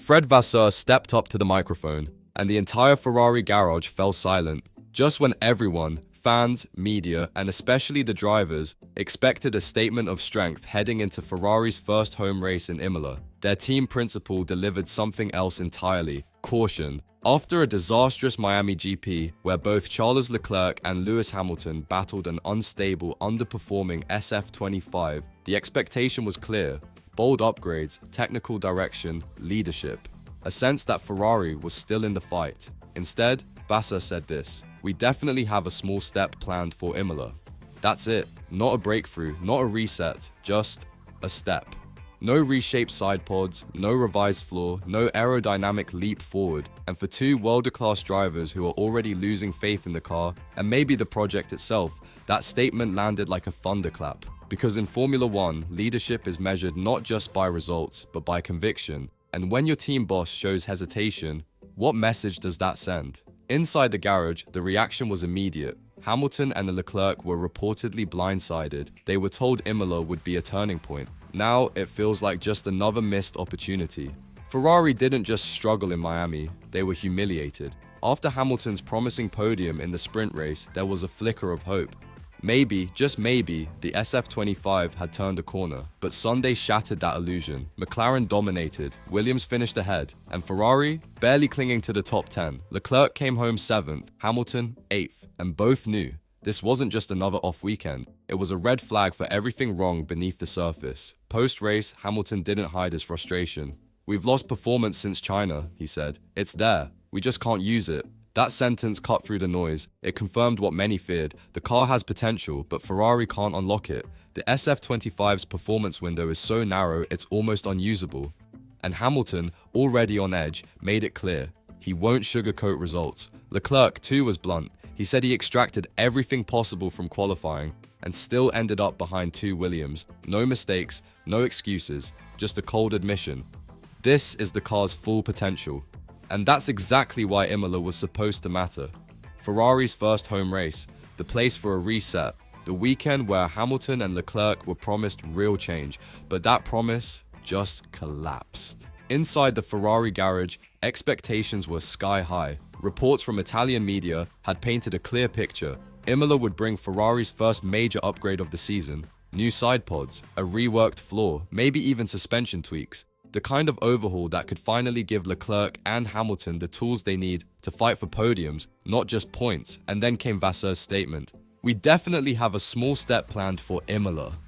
Fred Vasseur stepped up to the microphone, and the entire Ferrari garage fell silent, just when everyone, fans, media, and especially the drivers, expected a statement of strength heading into Ferrari's first home race in Imola. Their team principal delivered something else entirely: caution. After a disastrous Miami GP, where both Charles Leclerc and Lewis Hamilton battled an unstable, underperforming SF25, the expectation was clear: bold upgrades, technical direction, leadership. A sense that Ferrari was still in the fight. Instead, Vasseur said this: "We definitely have a small step planned for Imola. That's it. Not a breakthrough, not a reset, just a step. No reshaped side pods, no revised floor, no aerodynamic leap forward. And for two world-class drivers who are already losing faith in the car, and maybe the project itself, that statement landed like a thunderclap. Because in Formula One, leadership is measured not just by results, but by conviction. And when your team boss shows hesitation, what message does that send?" Inside the garage, the reaction was immediate. Hamilton and Leclerc were reportedly blindsided. They were told Imola would be a turning point. Now, it feels like just another missed opportunity. Ferrari didn't just struggle in Miami, they were humiliated. After Hamilton's promising podium in the sprint race, there was a flicker of hope. Maybe, just maybe, the SF25 had turned a corner, but Sunday shattered that illusion. McLaren dominated, Williams finished ahead, and Ferrari barely clinging to the top 10. Leclerc came home 7th, Hamilton 8th, and both knew this wasn't just another off weekend. It was a red flag for everything wrong beneath the surface. Post-race, Hamilton didn't hide his frustration. "We've lost performance since China," he said. "It's there. We just can't use it." That sentence cut through the noise. It confirmed what many feared. The car has potential, but Ferrari can't unlock it. The SF25's performance window is so narrow, it's almost unusable. And Hamilton, already on edge, made it clear. He won't sugarcoat results. Leclerc, too, was blunt. He said he extracted everything possible from qualifying and still ended up behind two Williams. No mistakes, no excuses, just a cold admission. This is the car's full potential. And that's exactly why Imola was supposed to matter. Ferrari's first home race, the place for a reset, the weekend where Hamilton and Leclerc were promised real change, but that promise just collapsed. Inside the Ferrari garage, expectations were sky high. Reports from Italian media had painted a clear picture. Imola would bring Ferrari's first major upgrade of the season: new side pods, a reworked floor, maybe even suspension tweaks. The kind of overhaul that could finally give Leclerc and Hamilton the tools they need to fight for podiums, not just points. And then came Vasseur's statement: "We definitely have a small step planned for Imola."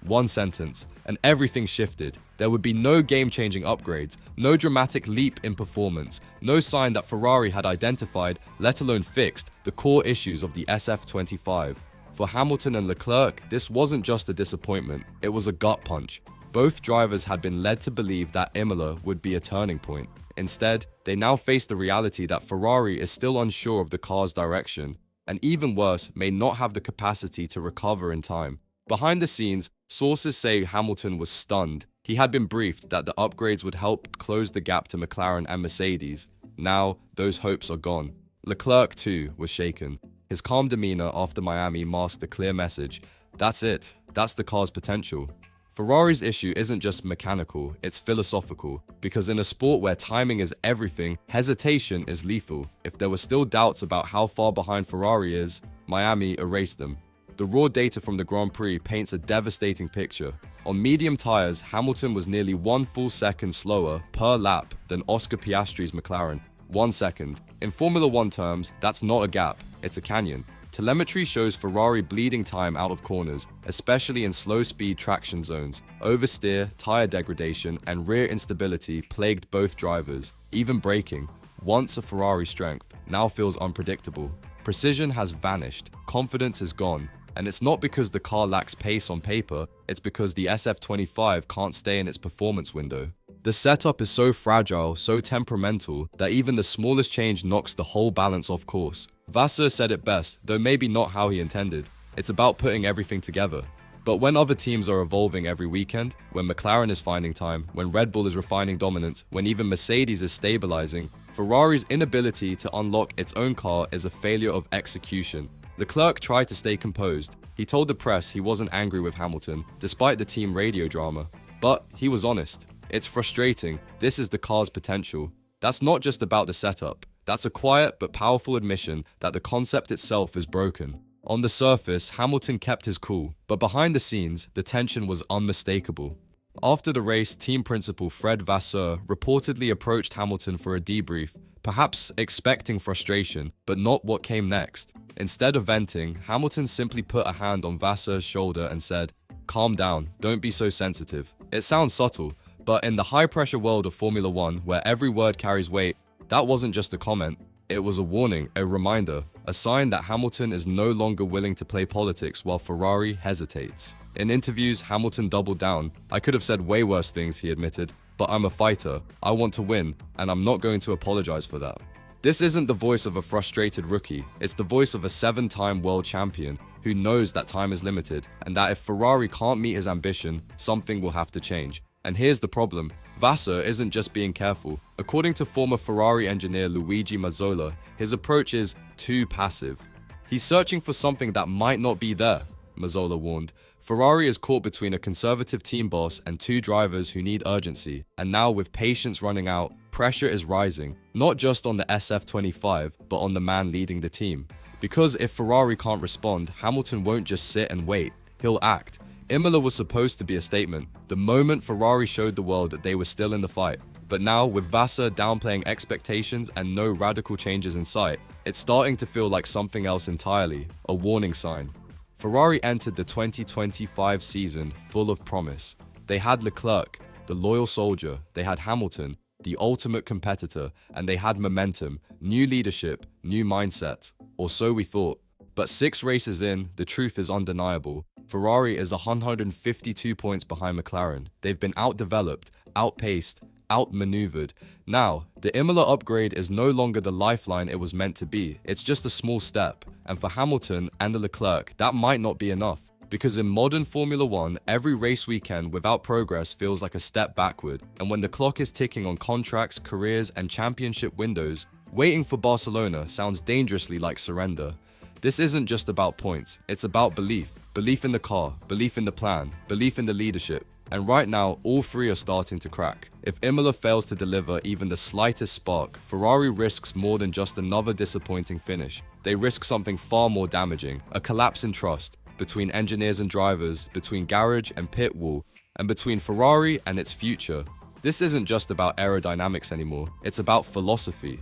One sentence, and everything shifted. There would be no game-changing upgrades, no dramatic leap in performance, no sign that Ferrari had identified, let alone fixed, the core issues of the SF25. For Hamilton and Leclerc, this wasn't just a disappointment, it was a gut punch. Both drivers had been led to believe that Imola would be a turning point. Instead, they now face the reality that Ferrari is still unsure of the car's direction, and even worse, may not have the capacity to recover in time. Behind the scenes, sources say Hamilton was stunned. He had been briefed that the upgrades would help close the gap to McLaren and Mercedes. Now, those hopes are gone. Leclerc, too, was shaken. His calm demeanor after Miami masked a clear message: that's it, that's the car's potential. Ferrari's issue isn't just mechanical, it's philosophical, because in a sport where timing is everything, hesitation is lethal. If there were still doubts about how far behind Ferrari is, Miami erased them. The raw data from the Grand Prix paints a devastating picture. On medium tires, Hamilton was nearly 1 full second slower per lap than Oscar Piastri's McLaren. 1 second. In Formula One terms, that's not a gap, it's a canyon. Telemetry shows Ferrari bleeding time out of corners, especially in slow-speed traction zones. Oversteer, tire degradation, and rear instability plagued both drivers. Even braking, once a Ferrari strength, now feels unpredictable. Precision has vanished, confidence is gone, and it's not because the car lacks pace on paper, it's because the SF25 can't stay in its performance window. The setup is so fragile, so temperamental, that even the smallest change knocks the whole balance off course. Vasseur said it best, though maybe not how he intended. It's about putting everything together. But when other teams are evolving every weekend, when McLaren is finding time, when Red Bull is refining dominance, when even Mercedes is stabilizing, Ferrari's inability to unlock its own car is a failure of execution. Leclerc tried to stay composed. He told the press he wasn't angry with Hamilton, despite the team radio drama. But he was honest. It's frustrating. This is the car's potential. That's not just about the setup. That's a quiet but powerful admission that the concept itself is broken. On the surface, Hamilton kept his cool, but behind the scenes, the tension was unmistakable. After the race, team principal Fred Vasseur reportedly approached Hamilton for a debrief, perhaps expecting frustration, but not what came next. Instead of venting, Hamilton simply put a hand on Vasseur's shoulder and said, "Calm down, don't be so sensitive." It sounds subtle, but in the high-pressure world of Formula One, where every word carries weight, that wasn't just a comment. It was a warning, a reminder, a sign that Hamilton is no longer willing to play politics while Ferrari hesitates. In interviews, Hamilton doubled down. "I could have said way worse things," he admitted, "but I'm a fighter. I want to win, and I'm not going to apologize for that." This isn't the voice of a frustrated rookie. It's the voice of a 7-time world champion who knows that time is limited and that if Ferrari can't meet his ambition, something will have to change. And here's the problem. Vasseur isn't just being careful. According to former Ferrari engineer Luigi Mazzola, his approach is too passive. He's searching for something that might not be there, Mazzola warned. Ferrari is caught between a conservative team boss and two drivers who need urgency, and now with patience running out, pressure is rising, not just on the SF25, but on the man leading the team. Because if Ferrari can't respond, Hamilton won't just sit and wait, he'll act. Imola was supposed to be a statement, the moment Ferrari showed the world that they were still in the fight. But now, with Vasseur downplaying expectations and no radical changes in sight, it's starting to feel like something else entirely, a warning sign. Ferrari entered the 2025 season full of promise. They had Leclerc, the loyal soldier, they had Hamilton, the ultimate competitor, and they had momentum, new leadership, new mindset, or so we thought. But 6 races in, the truth is undeniable. Ferrari is 152 points behind McLaren. They've been outdeveloped, outpaced, outmaneuvered. Now, the Imola upgrade is no longer the lifeline it was meant to be. It's just a small step. And for Hamilton and the Leclerc, that might not be enough. Because in modern Formula One, every race weekend without progress feels like a step backward. And when the clock is ticking on contracts, careers, and championship windows, waiting for Barcelona sounds dangerously like surrender. This isn't just about points, it's about belief. Belief in the car, belief in the plan, belief in the leadership. And right now, all three are starting to crack. If Imola fails to deliver even the slightest spark, Ferrari risks more than just another disappointing finish. They risk something far more damaging, a collapse in trust, between engineers and drivers, between garage and pit wall, and between Ferrari and its future. This isn't just about aerodynamics anymore, it's about philosophy.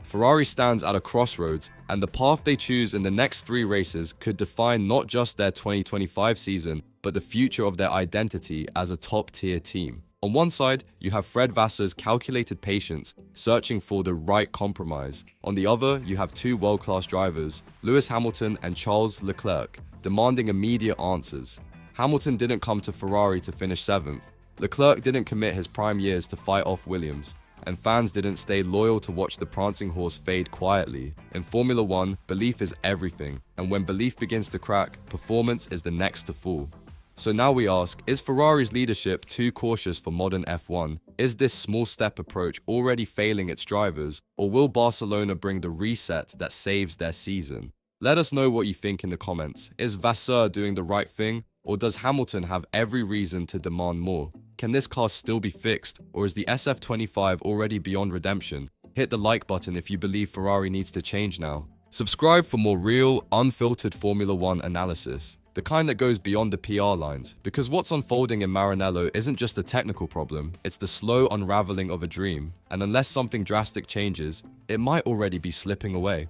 Ferrari stands at a crossroads, and the path they choose in the next 3 races could define not just their 2025 season, but the future of their identity as a top-tier team. On one side, you have Fred Vasseur's calculated patience, searching for the right compromise. On the other, you have 2 world-class drivers, Lewis Hamilton and Charles Leclerc, demanding immediate answers. Hamilton didn't come to Ferrari to finish 7th. Leclerc didn't commit his prime years to fight off Williams. And fans didn't stay loyal to watch the Prancing Horse fade quietly. In Formula One, belief is everything, and when belief begins to crack, performance is the next to fall. So now we ask, is Ferrari's leadership too cautious for modern F1? Is this small step approach already failing its drivers, or will Barcelona bring the reset that saves their season? Let us know what you think in the comments. Is Vasseur doing the right thing, or does Hamilton have every reason to demand more? Can this car still be fixed, or is the SF25 already beyond redemption? Hit the like button if you believe Ferrari needs to change now. Subscribe for more real, unfiltered Formula One analysis. The kind that goes beyond the PR lines, because what's unfolding in Maranello isn't just a technical problem, it's the slow unraveling of a dream, and unless something drastic changes, it might already be slipping away.